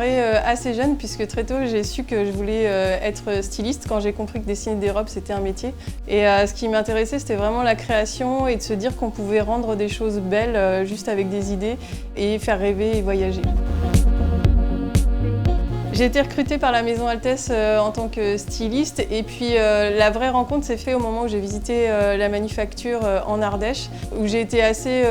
démarré assez jeune puisque très tôt j'ai su que je voulais être styliste quand j'ai compris que dessiner des robes c'était un métier. Et ce qui m'intéressait c'était vraiment la création et de se dire qu'on pouvait rendre des choses belles juste avec des idées et faire rêver et voyager. J'ai été recrutée par la Maison Altesse en tant que styliste et puis la vraie rencontre s'est faite au moment où j'ai visité la manufacture en Ardèche où j'ai été assez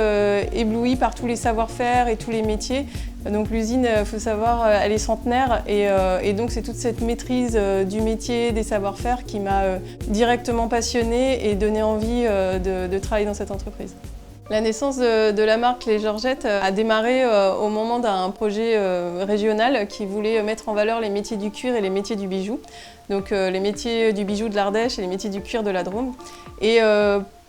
éblouie par tous les savoir-faire et tous les métiers. Donc l'usine, il faut savoir, elle est centenaire et donc c'est toute cette maîtrise du métier, des savoir-faire qui m'a directement passionnée et donné envie de travailler dans cette entreprise. La naissance de la marque Les Georgettes a démarré au moment d'un projet régional qui voulait mettre en valeur les métiers du cuir et les métiers du bijou. Donc les métiers du bijou de l'Ardèche et les métiers du cuir de la Drôme. Et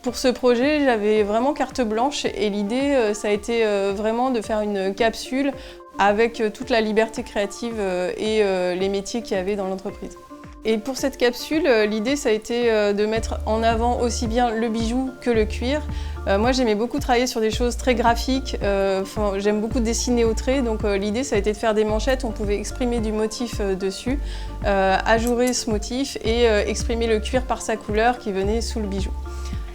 pour ce projet, j'avais vraiment carte blanche et l'idée, ça a été vraiment de faire une capsule avec toute la liberté créative et les métiers qu'il y avait dans l'entreprise. Et pour cette capsule, l'idée ça a été de mettre en avant aussi bien le bijou que le cuir. Moi j'aimais beaucoup travailler sur des choses très graphiques, j'aime beaucoup dessiner au trait, donc l'idée ça a été de faire des manchettes, on pouvait exprimer du motif dessus, ajourer ce motif et exprimer le cuir par sa couleur qui venait sous le bijou.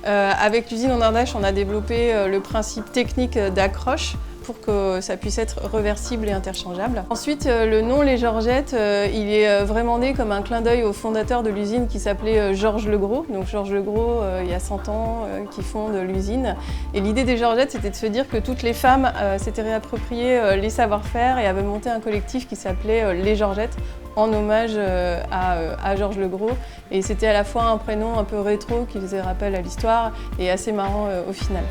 Avec l'usine en Ardèche, on a développé le principe technique d'accroche pour que ça puisse être reversible et interchangeable. Ensuite, le nom Les Georgettes, il est vraiment né comme un clin d'œil au fondateur de l'usine qui s'appelait Georges Legros. Donc Georges Legros, il y a 100 ans, qui fonde l'usine. Et l'idée des Georgettes, c'était de se dire que toutes les femmes s'étaient réappropriées les savoir-faire et avaient monté un collectif qui s'appelait Les Georgettes, en hommage à Georges Legros. Et c'était à la fois un prénom un peu rétro qui faisait rappel à l'histoire et assez marrant au final.